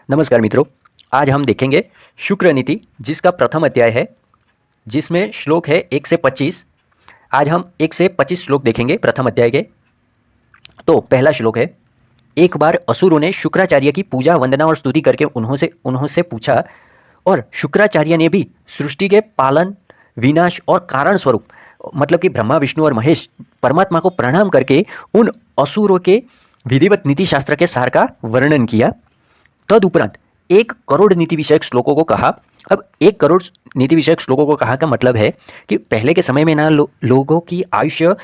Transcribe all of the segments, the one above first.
नमस्कार मित्रों, आज हम देखेंगे शुक्र नीति जिसका प्रथम अध्याय है, जिसमें श्लोक है 1 से 25। आज हम 1 से 25 श्लोक देखेंगे प्रथम अध्याय के। तो पहला श्लोक है, एक बार असुरों ने शुक्राचार्य की पूजा वंदना और स्तुति करके उन्होंने पूछा, और शुक्राचार्य ने भी सृष्टि के पालन, विनाश और कारण स्वरूप मतलब कि ब्रह्मा, विष्णु और महेश परमात्मा को प्रणाम करके उन असुरों के विधिवत नीति शास्त्र के सार का वर्णन किया। तदुपरांत 1 करोड़ नीति विषयक श्लोकों को कहा। अब 1 करोड़ नीति विषयक श्लोकों को कहा का मतलब है कि पहले के समय में ना लोगों की आयुष्य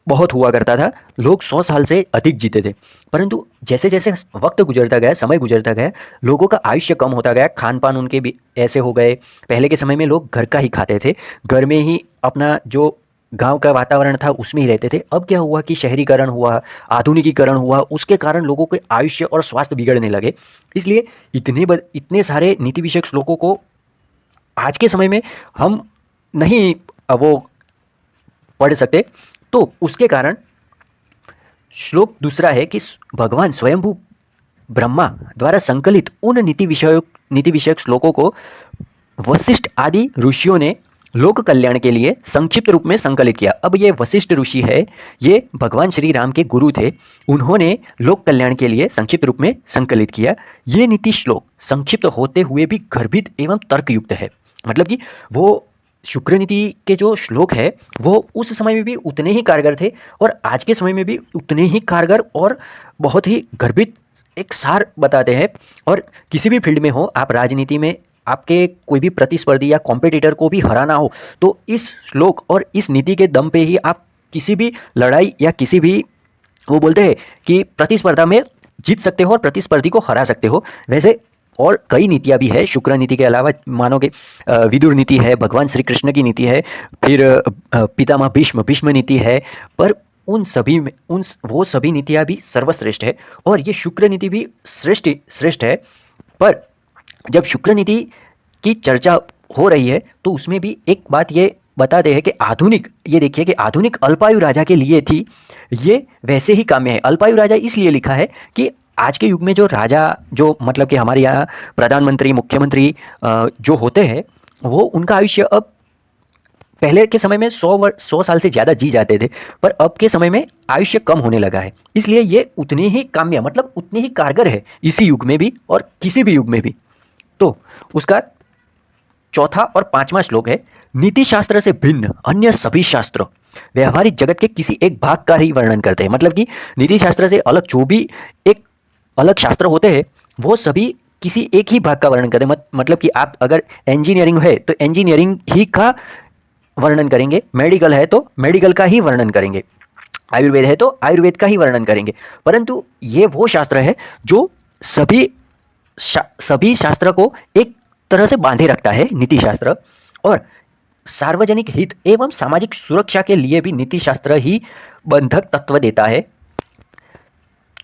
बहुत हुआ करता था, लोग 100 साल से अधिक जीते थे। परंतु जैसे जैसे वक्त गुजरता गया, समय गुजरता गया, लोगों का आयुष्य कम होता गया, खान पान उनके भी ऐसे हो गए। पहले के समय में लोग घर का ही खाते थे, घर में ही अपना जो गांव का वातावरण था उसमें ही रहते थे। अब क्या हुआ कि शहरीकरण हुआ, आधुनिकीकरण हुआ, उसके कारण लोगों के आयुष्य और स्वास्थ्य बिगड़ने लगे। इसलिए इतने सारे नीति विषयक श्लोकों को आज के समय में हम नहीं वो पढ़ सकते। तो उसके कारण श्लोक दूसरा है कि भगवान स्वयंभू ब्रह्मा द्वारा संकलित उन नीति विषयक श्लोकों को वशिष्ठ आदि ऋषियों ने लोक कल्याण के लिए संक्षिप्त रूप में संकलित किया। अब ये वशिष्ठ ऋषि है, ये भगवान श्री राम के गुरु थे, उन्होंने लोक कल्याण के लिए संक्षिप्त रूप में संकलित किया। ये नीति श्लोक संक्षिप्त होते हुए भी गर्भित एवं तर्कयुक्त है। मतलब कि वो शुक्र नीति के जो श्लोक है वो उस समय में भी उतने ही कारगर थे और आज के समय में भी उतने ही कारगर और बहुत ही गर्भित एक सार बताते हैं। और किसी भी फील्ड में हो, आप राजनीति में आपके कोई भी प्रतिस्पर्धी या कॉम्पिटिटर को भी हराना हो तो इस श्लोक और इस नीति के दम पे ही आप किसी भी लड़ाई या किसी भी वो बोलते हैं कि प्रतिस्पर्धा में जीत सकते हो और प्रतिस्पर्धी को हरा सकते हो। वैसे और कई नीतियाँ भी है शुक्र नीति के अलावा, मानो कि विदुर नीति है, भगवान श्री कृष्ण की नीति है, फिर पितामह भीष्म नीति है। पर उन सभी में वो सभी नीतियाँ भी सर्वश्रेष्ठ है और ये शुक्र नीति भी श्रेष्ठ है। पर जब शुक्र नीति की चर्चा हो रही है तो उसमें भी एक बात ये बताते हैं कि ये देखिए कि आधुनिक अल्पायु राजा के लिए थी, ये वैसे ही काम्य है। अल्पायु राजा इसलिए लिखा है कि आज के युग में जो राजा, जो मतलब कि हमारे यहाँ प्रधानमंत्री, मुख्यमंत्री जो होते हैं, वो उनका आयुष्य अब पहले के समय में 100 साल से ज़्यादा जी जाते थे, पर अब के समय में आयुष्य कम होने लगा है। इसलिए ये उतने ही काम्य मतलब उतने ही कारगर है इसी युग में भी और किसी भी युग में भी। तो उसका चौथा और पांचवा श्लोक है, नीति शास्त्र से भिन्न अन्य सभी शास्त्र व्यवहारिक जगत के किसी एक भाग का ही वर्णन करते हैं। मतलब कि नीति शास्त्र से अलग जो भी एक अलग शास्त्र होते हैं वो सभी किसी एक ही भाग का वर्णन करते हैं। मतलब कि आप अगर इंजीनियरिंग है तो इंजीनियरिंग ही का वर्णन करेंगे, मेडिकल है तो मेडिकल का ही वर्णन करेंगे, आयुर्वेद है तो आयुर्वेद का ही वर्णन करेंगे। परंतु ये वो शास्त्र है जो सभी शास्त्र को एक तरह से बांधे रखता है, नीति शास्त्र। और सार्वजनिक हित एवं सामाजिक सुरक्षा के लिए भी नीति शास्त्र ही बंधक तत्व देता है,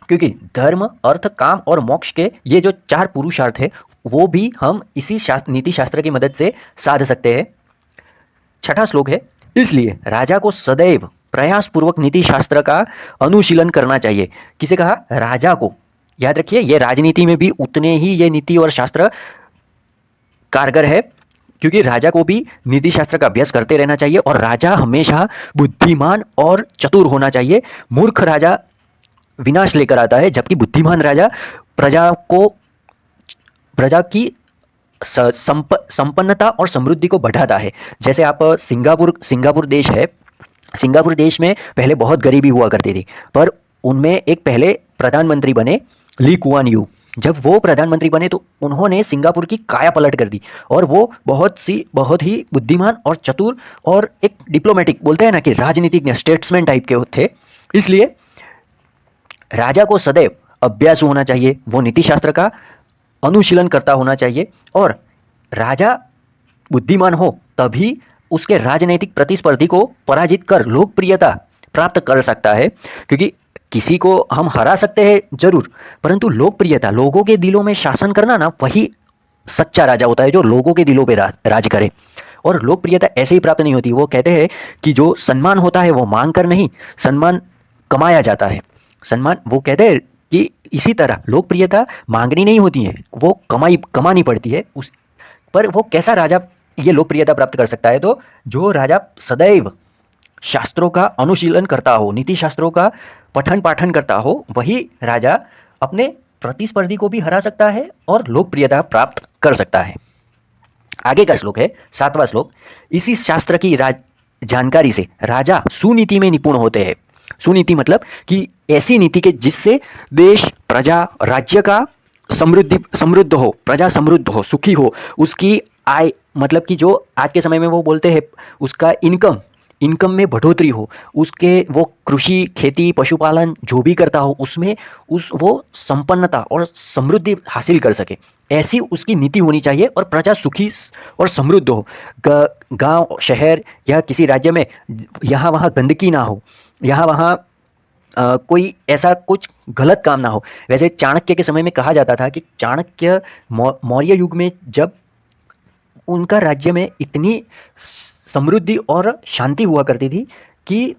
क्योंकि धर्म, अर्थ, काम और मोक्ष के ये जो 4 पुरुषार्थ है वो भी हम इसी नीति शास्त्र की मदद से साध सकते हैं। छठा श्लोक है, इसलिए राजा को सदैव प्रयास पूर्वक नीति शास्त्र का अनुशीलन करना चाहिए। किसे कहा? राजा को। याद रखिए, ये राजनीति में भी उतने ही ये नीति और शास्त्र कारगर है, क्योंकि राजा को भी नीति शास्त्र का अभ्यास करते रहना चाहिए और राजा हमेशा बुद्धिमान और चतुर होना चाहिए। मूर्ख राजा विनाश लेकर आता है, जबकि बुद्धिमान राजा प्रजा की संपन्नता और समृद्धि को बढ़ाता है। जैसे आप सिंगापुर देश है, सिंगापुर देश में पहले बहुत गरीबी हुआ करती थी, पर उनमें एक पहले प्रधानमंत्री बने ली कुआन यू। जब वो प्रधानमंत्री बने तो उन्होंने सिंगापुर की काया पलट कर दी और वो बहुत ही बुद्धिमान और चतुर और एक डिप्लोमेटिक, बोलते हैं ना कि राजनीतिज्ञ, स्टेट्समैन टाइप के थे। इसलिए राजा को सदैव अभ्यासु होना चाहिए, वो नीति शास्त्र का अनुशीलन करता होना चाहिए। और राजा बुद्धिमान हो तभी उसके राजनीतिक प्रतिस्पर्धी को पराजित कर लोकप्रियता प्राप्त कर सकता है, क्योंकि किसी को हम हरा सकते हैं जरूर, परंतु लोकप्रियता, लोगों के दिलों में शासन करना ना, वही सच्चा राजा होता है जो लोगों के दिलों पे राज करे। और लोकप्रियता ऐसे ही प्राप्त नहीं होती। वो कहते हैं कि जो सम्मान होता है वो मांग कर नहीं, सम्मान कमाया जाता है। सम्मान, वो कहते हैं कि इसी तरह लोकप्रियता मांगनी नहीं होती है, वो कमानी पड़ती है। उस पर वो कैसा राजा ये लोकप्रियता प्राप्त कर सकता है? तो जो राजा सदैव शास्त्रों का अनुशीलन करता हो, नीति शास्त्रों का पठन पाठन करता हो, वही राजा अपने प्रतिस्पर्धी को भी हरा सकता है और लोकप्रियता प्राप्त कर सकता है। आगे का श्लोक है 7वां श्लोक। इसी शास्त्र की जानकारी से राजा सुनीति में निपुण होते हैं। सुनीति मतलब कि ऐसी नीति के जिससे देश, प्रजा, राज्य का समृद्ध हो, प्रजा समृद्ध हो, सुखी हो, उसकी आय मतलब कि जो आज के समय में वो बोलते हैं उसका इनकम में बढ़ोतरी हो, उसके वो कृषि, खेती, पशुपालन जो भी करता हो उसमें वो संपन्नता और समृद्धि हासिल कर सके, ऐसी उसकी नीति होनी चाहिए और प्रजा सुखी और समृद्ध हो। गांव, शहर या किसी राज्य में यहाँ वहाँ गंदगी ना हो, यहाँ वहाँ कोई ऐसा कुछ गलत काम ना हो। वैसे चाणक्य के समय में कहा जाता था कि चाणक्य मौर्य युग में जब उनका राज्य में इतनी समृद्धि और शांति हुआ करती थी कि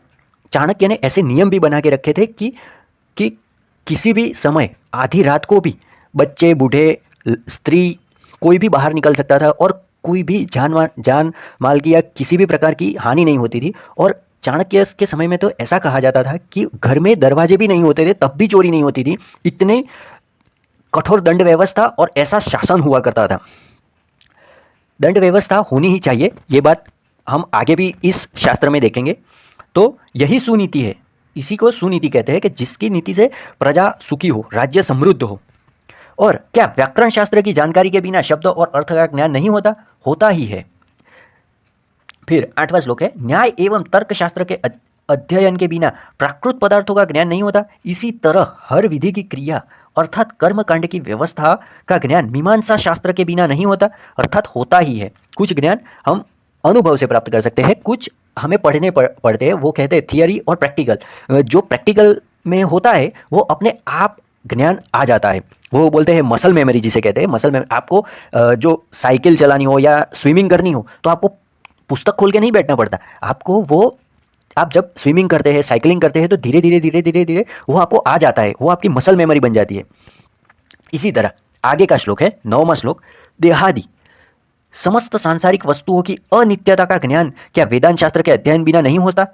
चाणक्य ने ऐसे नियम भी बना के रखे थे कि किसी भी समय आधी रात को भी बच्चे, बूढ़े, स्त्री कोई भी बाहर निकल सकता था और कोई भी जान माल की या किसी भी प्रकार की हानि नहीं होती थी। और चाणक्य के समय में तो ऐसा कहा जाता था कि घर में दरवाजे भी नहीं होते थे तब भी चोरी नहीं होती थी, इतने कठोर दंड व्यवस्था और ऐसा शासन हुआ करता था। दंड व्यवस्था होनी ही चाहिए, ये बात हम आगे भी इस शास्त्र में देखेंगे। तो यही सुनीति है, इसी को सुनीति कहते हैं कि जिसकी नीति से प्रजा सुखी हो, राज्य समृद्ध हो। और क्या व्याकरण शास्त्र की जानकारी के बिना शब्द और अर्थ का ज्ञान नहीं होता? होता ही है। फिर 8वां श्लोक है, न्याय एवं तर्क शास्त्र के अध्ययन के बिना प्राकृत पदार्थों का ज्ञान नहीं होता। इसी तरह हर विधि की क्रिया अर्थात कर्मकांड की व्यवस्था का ज्ञान मीमांसा शास्त्र के बिना नहीं होता, अर्थात होता ही है। कुछ ज्ञान हम अनुभव से प्राप्त कर सकते हैं, कुछ हमें पढ़ते हैं, वो कहते हैं थियरी और प्रैक्टिकल। जो प्रैक्टिकल में होता है वो अपने आप ज्ञान आ जाता है, वो बोलते हैं मसल मेमोरी जिसे कहते हैं। मसल मेमोरी, आपको जो साइकिल चलानी हो या स्विमिंग करनी हो तो आपको पुस्तक खोल के नहीं बैठना पड़ता, आपको वो आप जब स्विमिंग करते हैं, साइकिलिंग करते हैं तो धीरे धीरे वो आपको आ जाता है, वो आपकी मसल मेमोरी बन जाती है। इसी तरह आगे का श्लोक है 9वां श्लोक, देहादि समस्त सांसारिक वस्तुओं की अनित्यता का ज्ञान क्या वेदांत शास्त्र के अध्ययन बिना नहीं होता?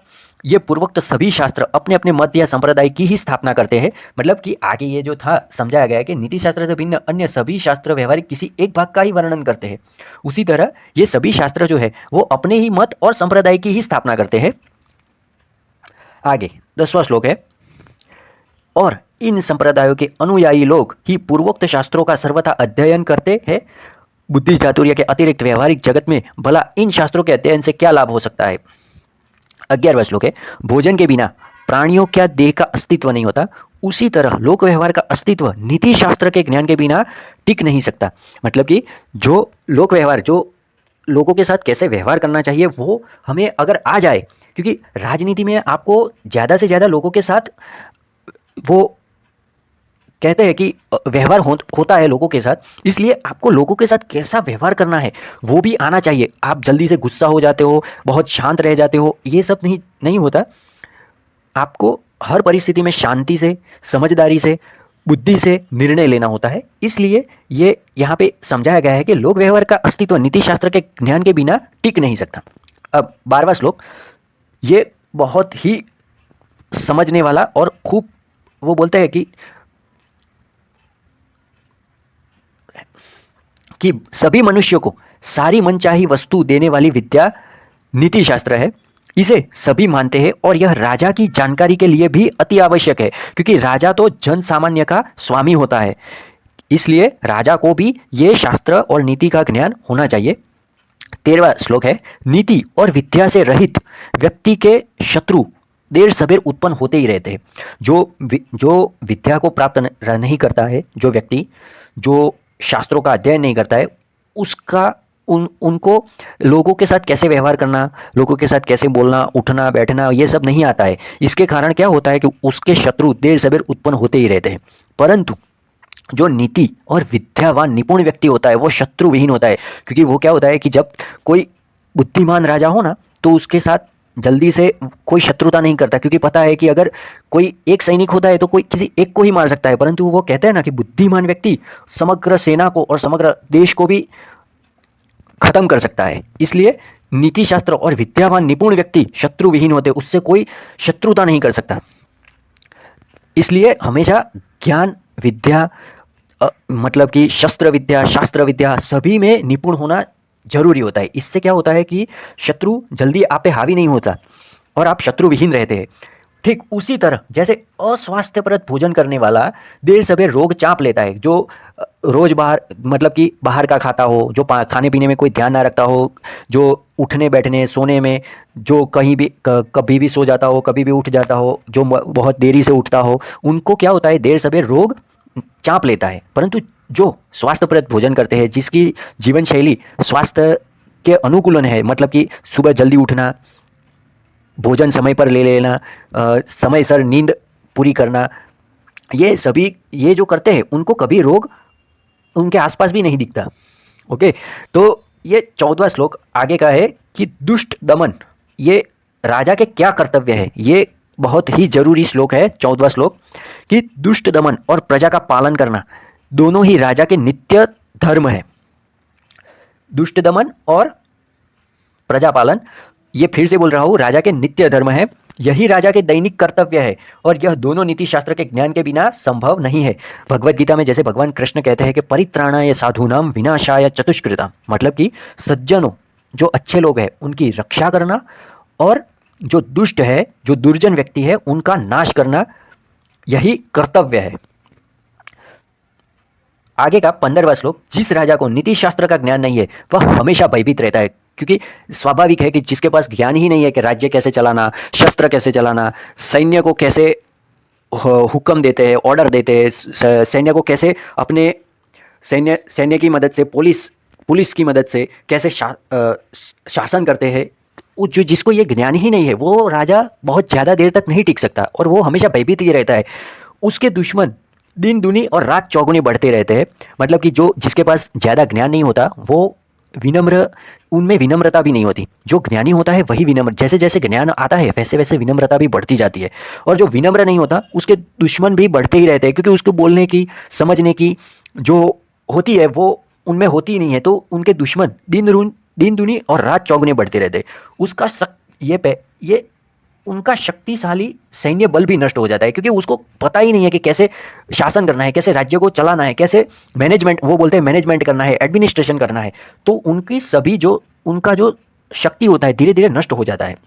ये पूर्वोक्त सभी शास्त्र अपने अपने मत या संप्रदाय की ही स्थापना करते हैं। मतलब कि आगे ये जो था समझाया गया है कि नीति शास्त्र से भिन्न अन्य सभी शास्त्र व्यवहारिक किसी एक भाग का ही वर्णन करते हैं। उसी तरह ये सभी शास्त्र जो है वो अपने ही मत और संप्रदाय की ही स्थापना करते हैं। आगे 10वां श्लोक है, और इन संप्रदायों के अनुयायी लोग ही पूर्वोक्त शास्त्रों का सर्वथा अध्ययन करते हैं। बुद्धि चातुर्य के अतिरिक्त व्यवहारिक जगत में भला इन शास्त्रों के अध्ययन से क्या लाभ हो सकता है? 11वां श्लोक है, भोजन के बिना प्राणियों क्या देह का अस्तित्व नहीं होता, उसी तरह लोक व्यवहार का अस्तित्व नीति शास्त्र के ज्ञान के बिना टिक नहीं सकता। मतलब कि जो लोक व्यवहार, जो लोगों के साथ कैसे व्यवहार करना चाहिए वो हमें अगर आ जाए, क्योंकि राजनीति में आपको ज़्यादा से ज़्यादा लोगों के साथ वो कहते हैं कि व्यवहार होता है लोगों के साथ, इसलिए आपको लोगों के साथ कैसा व्यवहार करना है वो भी आना चाहिए। आप जल्दी से गुस्सा हो जाते हो, बहुत शांत रह जाते हो, ये सब नहीं होता। आपको हर परिस्थिति में शांति से, समझदारी से, बुद्धि से निर्णय लेना होता है। इसलिए ये यहाँ पे समझाया गया है कि लोक व्यवहार का अस्तित्व नीति शास्त्र के ज्ञान के बिना टिक नहीं सकता। अब 12वां श्लोक, ये बहुत ही समझने वाला और खूब, वो बोलते हैं कि सभी मनुष्यों को सारी मनचाही वस्तु देने वाली विद्या नीति शास्त्र है। इसे सभी मानते हैं और यह राजा की जानकारी के लिए भी अति आवश्यक है, क्योंकि राजा तो जन सामान्य का स्वामी होता है, इसलिए राजा को भी ये शास्त्र और नीति का ज्ञान होना चाहिए। 13वां श्लोक है, नीति और विद्या से रहित व्यक्ति के शत्रु देर सबेर उत्पन्न होते ही रहते हैं। जो विद्या को प्राप्त नहीं करता है, जो व्यक्ति जो शास्त्रों का अध्ययन नहीं करता है, उसका उनको लोगों के साथ कैसे व्यवहार करना, लोगों के साथ कैसे बोलना, उठना बैठना, ये सब नहीं आता है। इसके कारण क्या होता है कि उसके शत्रु देर सबेर उत्पन्न होते ही रहते हैं। परंतु जो नीति और विद्यावान निपुण व्यक्ति होता है वो शत्रु विहीन होता है, क्योंकि वो क्या होता है कि जब कोई बुद्धिमान राजा हो ना तो उसके साथ जल्दी से कोई शत्रुता नहीं करता, क्योंकि पता है कि अगर कोई एक सैनिक होता है तो कोई किसी एक को ही मार सकता है, परंतु वो कहते हैं ना कि बुद्धिमान व्यक्ति समग्र सेना को और समग्र देश को भी खत्म कर सकता है। इसलिए नीति शास्त्र और विद्यावान निपुण व्यक्ति शत्रु विहीन होते, उससे कोई शत्रुता नहीं कर सकता। इसलिए हमेशा ज्ञान विद्या मतलब कि शस्त्र विद्या शास्त्र विद्या सभी में निपुण होना जरूरी होता है। इससे क्या होता है कि शत्रु जल्दी आप पे हावी नहीं होता और आप शत्रु विहीन रहते हैं। ठीक उसी तरह जैसे अस्वास्थ्यप्रद भोजन करने वाला देर सवेर रोग चाप लेता है, जो रोज बाहर मतलब कि बाहर का खाता हो, जो खाने पीने में कोई ध्यान ना रखता हो, जो उठने बैठने सोने में जो कहीं भी कभी भी सो जाता हो कभी भी उठ जाता हो, जो बहुत देरी से उठता हो, उनको क्या होता है देर सवेर रोग चाप लेता है। परंतु जो स्वास्थ्यप्रद भोजन करते हैं, जिसकी जीवन शैली स्वास्थ्य के अनुकूलन है, मतलब कि सुबह जल्दी उठना, भोजन समय पर ले लेना, समय सर नींद पूरी करना, ये सभी ये जो करते हैं उनको कभी रोग उनके आसपास भी नहीं दिखता। ओके, तो ये 14वां श्लोक आगे का है कि दुष्ट दमन, ये राजा के क्या कर्तव्य है। ये बहुत ही जरूरी श्लोक है 14वां श्लोक, कि दुष्ट दमन और प्रजा का पालन करना दोनों ही राजा के नित्य धर्म है। दुष्ट दमन और प्रजा पालन, ये फिर से बोल रहा हूं, राजा के नित्य धर्म है, यही राजा के दैनिक कर्तव्य है, और यह दोनों नीति शास्त्र के ज्ञान के बिना संभव नहीं है। भगवत गीता में जैसे भगवान कृष्ण कहते हैं कि परित्राणाय साधूनाम विनाशाय चतुष्कृता, मतलब कि सज्जनों जो अच्छे लोग हैं उनकी रक्षा करना, और जो दुष्ट है जो दुर्जन व्यक्ति है उनका नाश करना, यही कर्तव्य है। आगे का 15वां श्लोक, जिस राजा को नीति शास्त्र का ज्ञान नहीं है वह हमेशा भयभीत रहता है, क्योंकि स्वाभाविक है कि जिसके पास ज्ञान ही नहीं है कि राज्य कैसे चलाना, शस्त्र कैसे चलाना, सैन्य को कैसे हुक्म देते हैं, ऑर्डर देते हैं, सैन्य को कैसे अपने सैन्य की मदद से, पुलिस की मदद से कैसे शासन करते हैं, जो जिसको ये ज्ञान ही नहीं है वो राजा बहुत ज़्यादा देर तक नहीं टिक सकता, और वो हमेशा भयभीत ही रहता है। उसके दुश्मन दिन दुनी और रात चौगुनी बढ़ते रहते हैं। मतलब कि जो जिसके पास ज़्यादा ज्ञान नहीं होता वो विनम्र, उनमें विनम्रता भी नहीं होती। जो ज्ञानी होता है वही विनम्र, जैसे जैसे ज्ञान आता है वैसे वैसे विनम्रता भी बढ़ती जाती है। और जो विनम्र नहीं होता उसके दुश्मन भी बढ़ते ही रहते हैं, क्योंकि उसको बोलने की समझने की जो होती है वो उनमें होती ही नहीं है, तो उनके दुश्मन दिन दुनी और रात चौगुने बढ़ते रहते हैं। उसका ये उनका शक्तिशाली सैन्य बल भी नष्ट हो जाता है, क्योंकि उसको पता ही नहीं है कि कैसे शासन करना है, कैसे राज्य को चलाना है, कैसे मैनेजमेंट, वो बोलते हैं मैनेजमेंट करना है, एडमिनिस्ट्रेशन करना है, तो उनकी सभी जो उनका जो शक्ति होता है धीरे धीरे नष्ट हो जाता है।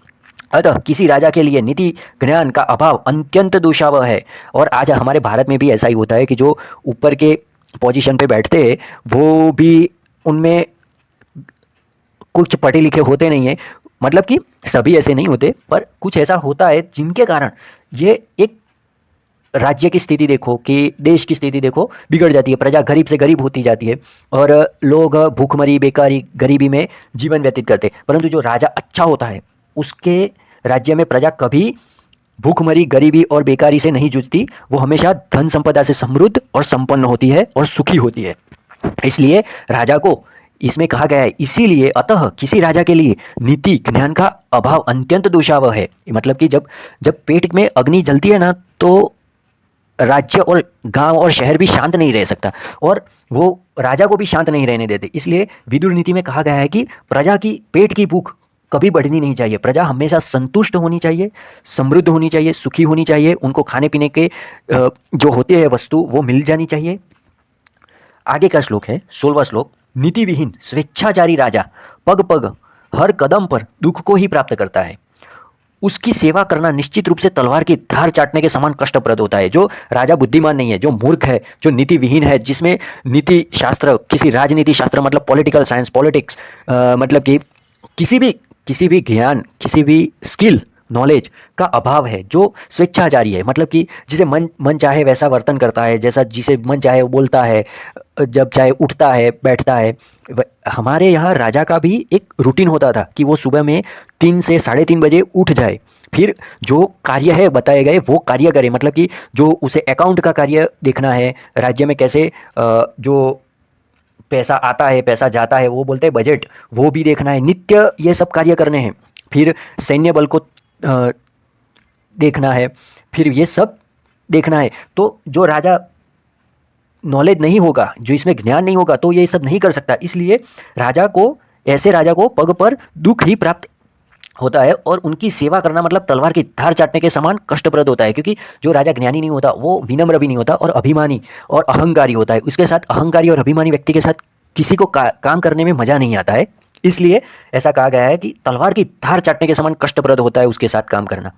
अतः किसी राजा के लिए नीति ज्ञान का अभाव अत्यंत दुशावह है। और आज हमारे भारत में भी ऐसा ही होता है कि जो ऊपर के पोजीशन पे बैठते हैं वो भी उनमें कुछ पढ़े लिखे होते नहीं है, मतलब कि सभी ऐसे नहीं होते, पर कुछ ऐसा होता है जिनके कारण ये एक राज्य की स्थिति देखो कि देश की स्थिति देखो बिगड़ जाती है, प्रजा गरीब से गरीब होती जाती है और लोग भूखमरी बेकारी गरीबी में जीवन व्यतीत करते। परंतु जो राजा अच्छा होता है उसके राज्य में प्रजा कभी भूखमरी गरीबी और बेकारी से नहीं जूझती, वो हमेशा धन संपदा से समृद्ध और संपन्न होती है और सुखी होती है। इसलिए राजा को इसमें कहा गया है, इसीलिए अतः किसी राजा के लिए नीति ज्ञान का अभाव अत्यंत दुशावह है। मतलब कि जब पेट में अग्नि जलती है ना, तो राज्य और गांव और शहर भी शांत नहीं रह सकता, और वो राजा को भी शांत नहीं रहने देते। इसलिए विदुर नीति में कहा गया है कि प्रजा की पेट की भूख कभी बढ़नी नहीं चाहिए, प्रजा हमेशा संतुष्ट होनी चाहिए, समृद्ध होनी चाहिए, सुखी होनी चाहिए, उनको खाने पीने के जो होते हैं वस्तु वो मिल जानी चाहिए। आगे का श्लोक है 16वां श्लोक, नीति विहीन स्वेच्छाचारी राजा पग पग हर कदम पर दुख को ही प्राप्त करता है। उसकी सेवा करना निश्चित रूप से तलवार की धार चाटने के समान कष्टप्रद होता है। जो राजा बुद्धिमान नहीं है, जो मूर्ख है, जो नीति विहीन है, जिसमें नीति शास्त्र, किसी राजनीति शास्त्र मतलब पॉलिटिकल साइंस, पॉलिटिक्स मतलब कि किसी भी ज्ञान, किसी भी स्किल नॉलेज का अभाव है, जो स्वेच्छाचारी है, मतलब कि जिसे मन चाहे वैसा वर्तन करता है, जैसा जिसे मन चाहे वो बोलता है, जब चाहे उठता है बैठता है। हमारे यहाँ राजा का भी एक रूटीन होता था कि वो सुबह में 3 से 3:30 बजे उठ जाए, फिर जो कार्य है बताए गए वो कार्य करे। मतलब कि जो उसे अकाउंट का कार्य देखना है, राज्य में कैसे जो पैसा आता है पैसा जाता है, वो बोलते हैं बजट, वो भी देखना है, नित्य ये सब कार्य करने हैं। फिर सैन्य बल को देखना है, फिर ये सब देखना है। तो जो राजा नॉलेज नहीं होगा, जो इसमें ज्ञान नहीं होगा, तो ये सब नहीं कर सकता। इसलिए राजा को, ऐसे राजा को पग पर दुख ही प्राप्त होता है, और उनकी सेवा करना मतलब तलवार की धार चाटने के समान कष्टप्रद होता है। क्योंकि जो राजा ज्ञानी नहीं होता वो विनम्र भी नहीं होता और अभिमानी और अहंकारी होता है। उसके साथ अहंकारी और अभिमानी व्यक्ति के साथ किसी को काम करने में मजा नहीं आता है। इसलिए ऐसा कहा गया है कि तलवार की धार चाटने के समान कष्टप्रद होता है उसके साथ काम करना।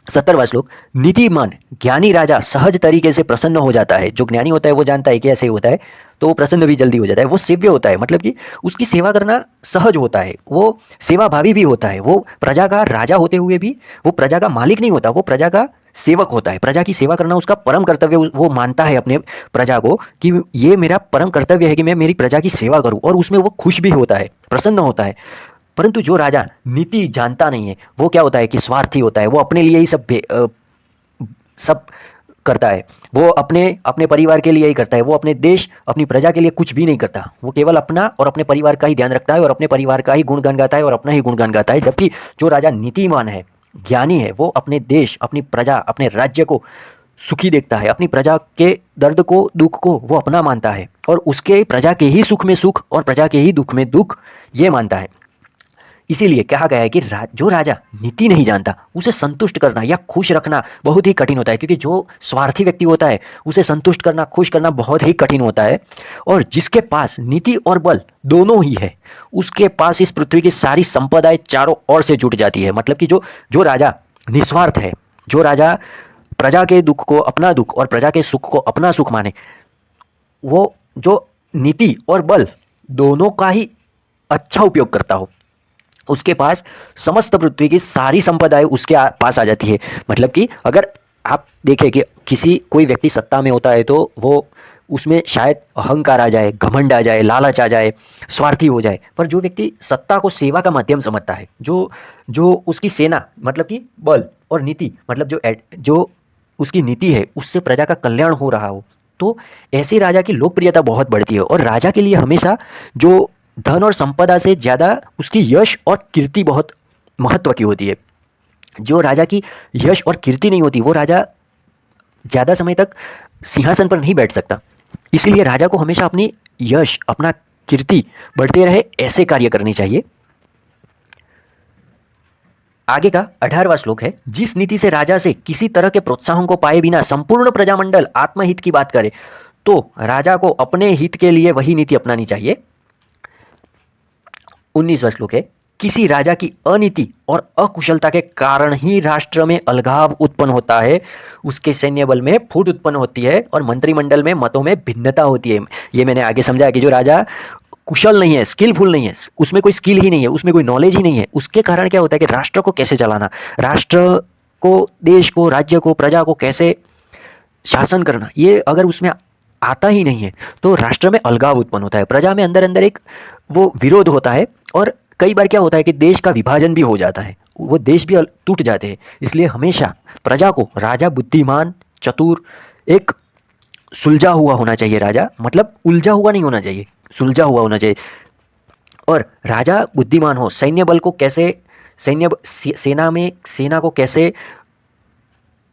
70वां श्लोक, नीतिमान ज्ञानी राजा सहज तरीके से प्रसन्न हो जाता है। जो ज्ञानी होता है वो जानता है कि ऐसे होता है, तो वो प्रसन्न भी जल्दी हो जाता है। वो सेव्य होता है, मतलब कि उसकी सेवा करना सहज होता है, वो सेवाभावी भी होता है। वो प्रजा का राजा होते हुए भी वो प्रजा का मालिक नहीं होता, वो प्रजा का सेवक होता है। प्रजा की सेवा करना उसका परम कर्तव्य, वो मानता है अपने प्रजा को कि ये मेरा परम कर्तव्य है कि मैं मेरी प्रजा की सेवा करूं, और उसमें वो खुश भी होता है, प्रसन्न होता है। परंतु जो राजा नीति जानता नहीं है वो क्या होता है कि स्वार्थी होता है। वो अपने लिए ही सब करता है। वो अपने अपने परिवार के लिए ही करता है। वो अपने देश, अपनी प्रजा के लिए कुछ भी नहीं करता। वो केवल अपना और अपने परिवार का ही ध्यान रखता है, और अपने परिवार का ही गुणगान गाता है, और अपना ही गुणगान गाता है। जबकि जो राजा नीतिमान है, ज्ञानी है, वो अपने देश, अपनी प्रजा, अपने राज्य को सुखी देखता है। अपनी प्रजा के दर्द को, दुख को वो अपना मानता है, और उसके प्रजा के ही सुख में सुख और प्रजा के ही दुख में दुख ये मानता है। इसीलिए कहा गया है कि जो राजा नीति नहीं जानता उसे संतुष्ट करना या खुश रखना बहुत ही कठिन होता है। क्योंकि जो स्वार्थी व्यक्ति होता है उसे संतुष्ट करना, खुश करना बहुत ही कठिन होता है। और जिसके पास नीति और बल दोनों ही है, उसके पास इस पृथ्वी की सारी संपदाएं चारों ओर से जुट जाती है। मतलब कि जो राजा निस्वार्थ है, जो राजा प्रजा के दुख को अपना दुख और प्रजा के सुख को अपना सुख माने, वो जो नीति और बल दोनों का ही अच्छा उपयोग करता हो, उसके पास समस्त पृथ्वी की सारी संपदाएं उसके पास आ जाती है। मतलब कि अगर आप देखें कि कोई व्यक्ति सत्ता में होता है तो वो उसमें शायद अहंकार आ जाए, घमंड आ जाए, लालच आ जाए, स्वार्थी हो जाए। पर जो व्यक्ति सत्ता को सेवा का माध्यम समझता है, जो उसकी सेना मतलब कि बल और नीति, मतलब जो उसकी नीति है उससे प्रजा का कल्याण हो रहा हो, तो ऐसे राजा की लोकप्रियता बहुत बढ़ती है। और राजा के लिए हमेशा जो धन और संपदा से ज़्यादा उसकी यश और कीर्ति बहुत महत्व की होती है। जो राजा की यश और कीर्ति नहीं होती वो राजा ज़्यादा समय तक सिंहासन पर नहीं बैठ सकता। इसलिए राजा को हमेशा अपनी यश, अपना कीर्ति बढ़ते रहे, ऐसे कार्य करनी चाहिए। आगे का 18वां श्लोक है, जिस नीति से राजा से किसी तरह के प्रोत्साहन को पाए बिना संपूर्ण प्रजामंडल आत्महित की बात करे, तो राजा को अपने हित के लिए वही नीति अपनानी चाहिए। 19वां श्लोक है, किसी राजा की अनीति और अकुशलता के कारण ही राष्ट्र में अलगाव उत्पन्न होता है, उसके सैन्य बल में फूट उत्पन्न होती है, और मंत्रिमंडल में मतों में भिन्नता होती है। ये मैंने आगे समझाया कि जो राजा कुशल नहीं है, स्किलफुल नहीं है, उसमें कोई स्किल ही नहीं है, उसमें कोई नॉलेज ही नहीं है, उसके कारण क्या होता है कि राष्ट्र को कैसे चलाना, राष्ट्र को, देश को, राज्य को, प्रजा को कैसे शासन करना, ये अगर उसमें आता ही नहीं है तो राष्ट्र में अलगाव उत्पन्न होता है। प्रजा में अंदर अंदर एक वो विरोध होता है, और कई बार क्या होता है कि देश का विभाजन भी हो जाता है, वो देश भी टूट जाते हैं। इसलिए हमेशा प्रजा को राजा बुद्धिमान, चतुर, एक सुलझा हुआ होना चाहिए। राजा मतलब उलझा हुआ नहीं होना चाहिए, सुलझा हुआ होना चाहिए। और राजा बुद्धिमान हो, सैन्य बल को कैसे, सेना को कैसे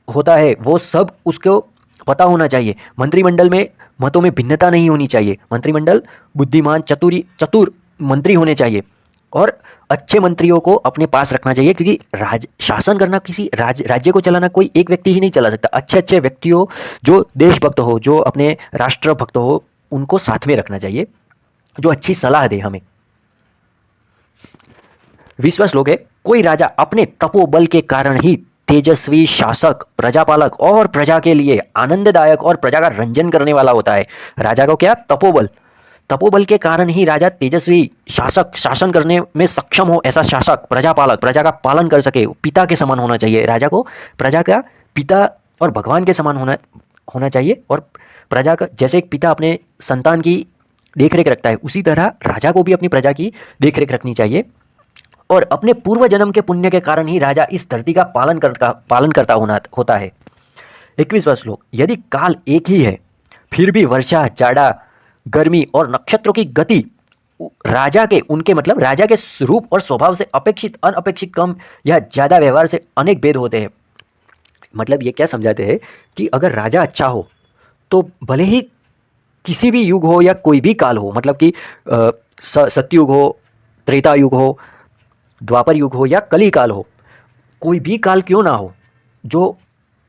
होता है वो सब उसको पता होना चाहिए। मंत्रिमंडल में मतों में भिन्नता नहीं होनी चाहिए। मंत्रिमंडल बुद्धिमान, चतुर मंत्री होने चाहिए, और अच्छे मंत्रियों को अपने पास रखना चाहिए। क्योंकि शासन करना, किसी राज्य को चलाना कोई एक व्यक्ति ही नहीं चला सकता। अच्छे अच्छे व्यक्तियों, जो देशभक्त हो, जो अपने राष्ट्रभक्त हो, उनको साथ में रखना चाहिए, जो अच्छी सलाह दे हमें। 20वां श्लोक है, कोई राजा अपने तपोबल के कारण ही तेजस्वी शासक, प्रजापालक और प्रजा के लिए आनंददायक और प्रजा का रंजन करने वाला होता है। राजा को क्या, तपोबल के कारण ही राजा तेजस्वी शासक, शासन करने में सक्षम हो, ऐसा शासक, प्रजापालक, प्रजा का पालन कर सके, पिता के समान होना चाहिए। राजा को प्रजा का पिता और भगवान के समान होना चाहिए। और प्रजा का, जैसे एक पिता अपने संतान की देखरेख रखता है, उसी तरह राजा को भी अपनी प्रजा की देखरेख रखनी चाहिए। और अपने पूर्व जन्म के पुण्य के कारण ही राजा इस धरती का पालन करता होता है। 21वां श्लोक, यदि काल एक ही है फिर भी वर्षा, जाड़ा, गर्मी और नक्षत्रों की गति राजा के उनके मतलब राजा के रूप और स्वभाव से अपेक्षित अनअपेक्षित कम या ज़्यादा व्यवहार से अनेक भेद होते हैं। मतलब ये क्या समझाते हैं कि अगर राजा अच्छा हो तो भले ही किसी भी युग हो या कोई भी काल हो, मतलब कि सतयुग हो, त्रेता युग हो, द्वापर युग हो या कली काल हो, कोई भी काल क्यों ना हो, जो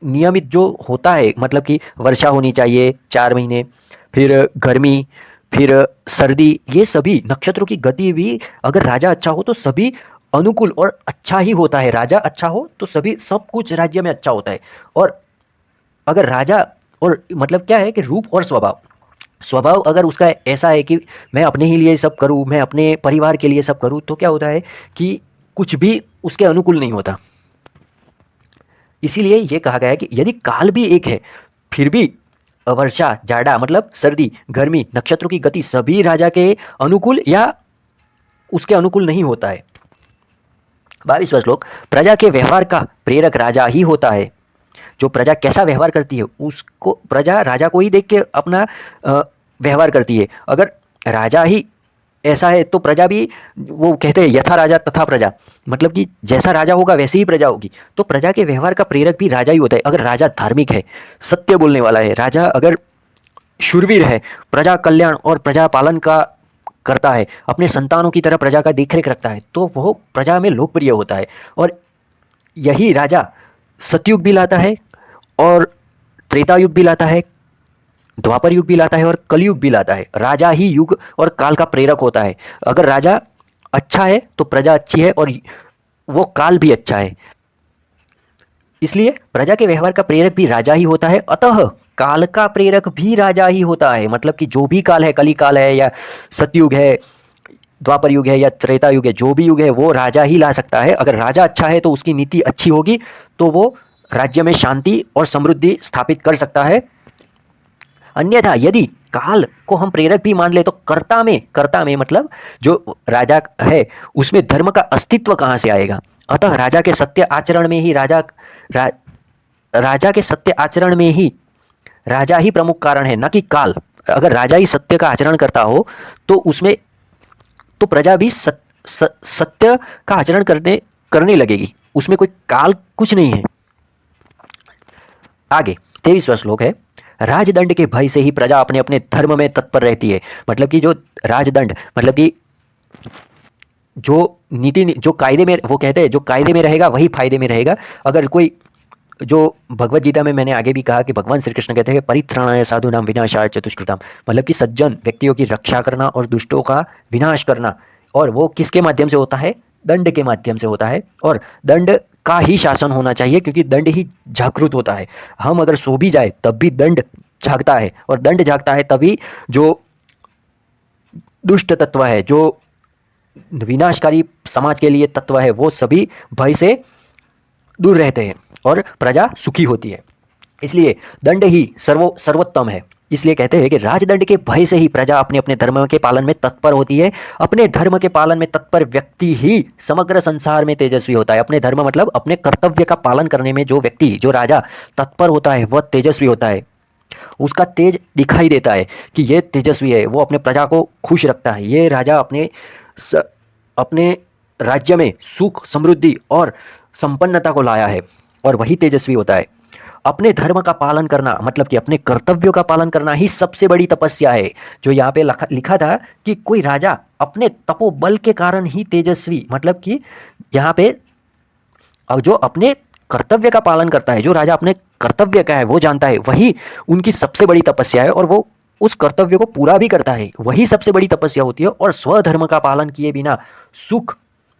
नियमित जो होता है, मतलब कि वर्षा होनी चाहिए 4 महीने, फिर गर्मी, फिर सर्दी, ये सभी नक्षत्रों की गति भी अगर राजा अच्छा हो तो सभी अनुकूल और अच्छा ही होता है। राजा अच्छा हो तो सभी सब कुछ राज्य में अच्छा होता है। और अगर राजा और मतलब क्या है कि रूप और स्वभाव, स्वभाव अगर उसका ऐसा है कि मैं अपने ही लिए सब करूं, मैं अपने परिवार के लिए सब करूं, तो क्या होता है कि कुछ भी उसके अनुकूल नहीं होता। इसीलिए ये कहा गया है कि यदि काल भी एक है फिर भी वर्षा, जाड़ा मतलब सर्दी, गर्मी, नक्षत्रों की गति सभी राजा के अनुकूल या उसके अनुकूल नहीं होता है। 22वां श्लोक, प्रजा के व्यवहार का प्रेरक राजा ही होता है। जो प्रजा कैसा व्यवहार करती है उसको प्रजा राजा को ही देख के अपना व्यवहार करती है। अगर राजा ही ऐसा है तो प्रजा भी, वो कहते हैं यथा राजा तथा प्रजा, मतलब कि जैसा राजा होगा वैसी ही प्रजा होगी। तो प्रजा के व्यवहार का प्रेरक भी राजा ही होता है। अगर राजा धार्मिक है, सत्य बोलने वाला है, राजा अगर शूरवीर है, प्रजा कल्याण और प्रजा पालन का करता है, अपने संतानों की तरह प्रजा का देखरेख रखता है, तो वह प्रजा में लोकप्रिय होता है। और यही राजा सतयुग भी लाता है और त्रेता युग भी लाता है, द्वापर युग भी लाता है और कलयुग भी लाता है। राजा ही युग और काल का प्रेरक होता है। अगर राजा अच्छा है तो प्रजा अच्छी है और वो काल भी अच्छा है। इसलिए प्रजा के व्यवहार का प्रेरक भी राजा ही होता है, अतः काल का प्रेरक भी राजा ही होता है। मतलब कि जो भी काल है, कली काल है या सतयुग है, द्वापर युग है या त्रेता युग है, जो भी युग है वो राजा ही ला सकता है। अगर राजा अच्छा है तो उसकी नीति अच्छी होगी तो वो राज्य में शांति और समृद्धि स्थापित कर सकता है। अन्यथा यदि काल को हम प्रेरक भी मान ले तो कर्ता में मतलब जो राजा है उसमें धर्म का अस्तित्व कहाँ से आएगा। अतः राजा के सत्य आचरण में ही राजा के सत्य आचरण में ही राजा ही प्रमुख कारण है, न कि काल। अगर राजा ही सत्य का आचरण करता हो तो उसमें तो प्रजा भी सत्य का आचरण करने लगेगी, उसमें कोई काल कुछ नहीं है। आगे 23वां श्लोक है, राजदंड के भय से ही प्रजा अपने अपने धर्म में तत्पर रहती है। मतलब कि जो राजदंड मतलब कि जो नीति, जो कायदे में, वो कहते हैं जो कायदे में रहेगा वही फायदे में रहेगा। अगर कोई, जो भगवत गीता में मैंने आगे भी कहा कि भगवान श्री कृष्ण कहते हैं परित्राणाय साधूनां विनाशाय चतुष्कृताम्, मतलब कि सज्जन व्यक्तियों की रक्षा करना और दुष्टों का विनाश करना। और वो किसके माध्यम से होता है? दंड के माध्यम से होता है। और दंड का ही शासन होना चाहिए क्योंकि दंड ही जागृत होता है। हम अगर सो भी जाए तब भी दंड जागता है, और दंड जागता है तभी जो दुष्ट तत्व है, जो विनाशकारी समाज के लिए तत्व है, वो सभी भय से दूर रहते हैं और प्रजा सुखी होती है। इसलिए दंड ही सर्वोत्तम है। इसलिए कहते हैं कि राजदंड के भय से ही प्रजा अपने अपने धर्म के पालन में तत्पर होती है। अपने धर्म के पालन में तत्पर व्यक्ति ही समग्र संसार में तेजस्वी होता है। अपने धर्म मतलब अपने कर्तव्य का पालन करने में जो व्यक्ति, जो राजा तत्पर होता है वह तेजस्वी होता है। उसका तेज दिखाई देता है कि ये तेजस्वी है, वो अपने प्रजा को खुश रखता है। ये राजा अपने राज्य में सुख, समृद्धि और संपन्नता को लाया है, और वही तेजस्वी होता है। अपने धर्म का पालन करना मतलब कि अपने कर्तव्यों का पालन करना ही सबसे बड़ी तपस्या है। जो यहाँ पे लिखा था कि कोई राजा अपने तपोबल के कारण ही तेजस्वी, मतलब कि यहाँ पे अब जो अपने कर्तव्य का पालन करता है, जो राजा अपने कर्तव्य का है वो जानता है, वही उनकी सबसे बड़ी तपस्या है। और वो उस कर्तव्य को पूरा भी करता है, वही सबसे बड़ी तपस्या होती है। और स्वधर्म का पालन किए बिना सुख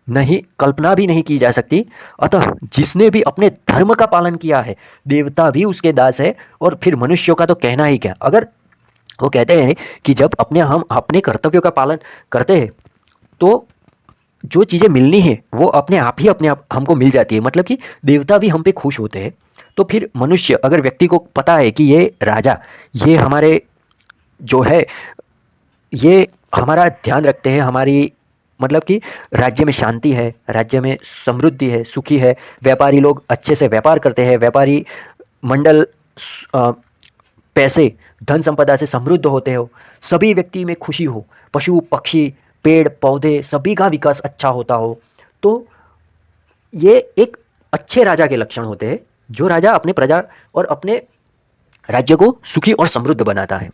नहीं, कल्पना भी नहीं की जा सकती। अतः जिसने भी अपने धर्म का पालन किया है, देवता भी उसके दास है, और फिर मनुष्यों का तो कहना ही क्या। अगर वो कहते हैं कि जब हम अपने कर्तव्यों का पालन करते हैं तो जो चीज़ें मिलनी है वो अपने आप हमको मिल जाती है। मतलब कि देवता भी हम पे खुश होते हैं। तो फिर मनुष्य, अगर व्यक्ति को पता है कि ये राजा, ये हमारे जो है, ये हमारा ध्यान रखते हैं, हमारी मतलब कि राज्य में शांति है, राज्य में समृद्धि है, सुखी है, व्यापारी लोग अच्छे से व्यापार करते हैं, व्यापारी मंडल पैसे धन संपदा से समृद्ध होते हो, सभी व्यक्ति में खुशी हो, पशु पक्षी पेड़ पौधे सभी का विकास अच्छा होता हो, तो ये एक अच्छे राजा के लक्षण होते हैं, जो राजा अपने प्रजा और अपने राज्य को सुखी और समृद्ध बनाता है।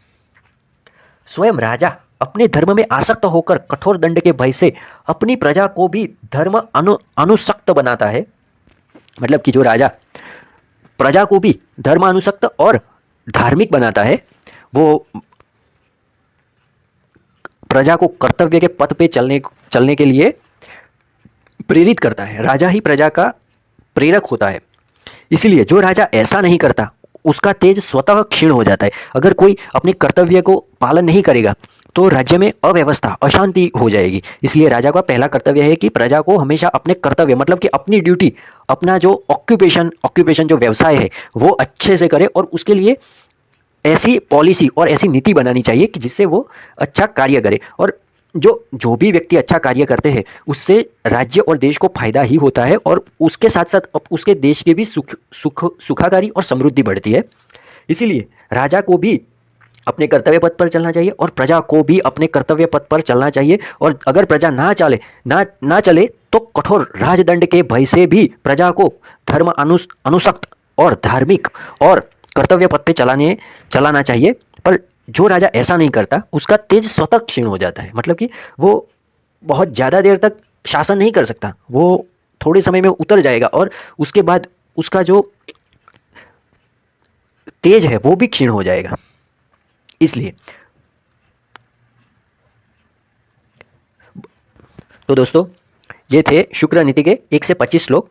स्वयं राजा अपने धर्म में आसक्त होकर कठोर दंड के भय से अपनी प्रजा को भी धर्म अनुसक्त बनाता है। मतलब कि जो राजा प्रजा को भी धर्मानुसक्त और धार्मिक बनाता है, वो प्रजा को कर्तव्य के पथ पे चलने के लिए प्रेरित करता है। राजा ही प्रजा का प्रेरक होता है। इसलिए जो राजा ऐसा नहीं करता उसका तेज स्वतः क्षीण हो जाता है। अगर कोई अपने कर्तव्य को पालन नहीं करेगा तो राज्य में अव्यवस्था अशांति हो जाएगी। इसलिए राजा का पहला कर्तव्य है कि प्रजा को हमेशा अपने कर्तव्य मतलब कि अपनी ड्यूटी, अपना जो ऑक्यूपेशन जो व्यवसाय है वो अच्छे से करे, और उसके लिए ऐसी पॉलिसी और ऐसी नीति बनानी चाहिए कि जिससे वो अच्छा कार्य करे। और जो भी व्यक्ति अच्छा कार्य करते हैं उससे राज्य और देश को फायदा ही होता है, और उसके साथ साथ उसके देश के भी सुखाकारी और समृद्धि बढ़ती है। इसीलिए राजा को भी अपने कर्तव्य पथ पर चलना चाहिए और प्रजा को भी अपने कर्तव्य पथ पर चलना चाहिए। और अगर प्रजा ना चले तो कठोर राजदंड के भय से भी प्रजा को धर्म अनुसक्त और धार्मिक और कर्तव्य पथ पे चलाना चाहिए। पर जो राजा ऐसा नहीं करता उसका तेज स्वतः क्षीण हो जाता है। मतलब कि वो बहुत ज़्यादा देर तक शासन नहीं कर सकता, वो थोड़े समय में उतर जाएगा और उसके बाद उसका जो तेज है वो भी क्षीण हो जाएगा। इसलिए तो दोस्तों, ये थे शुक्र नीति के 1 से 25 श्लोक।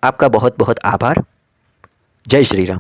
आपका बहुत बहुत आभार। जय श्री राम।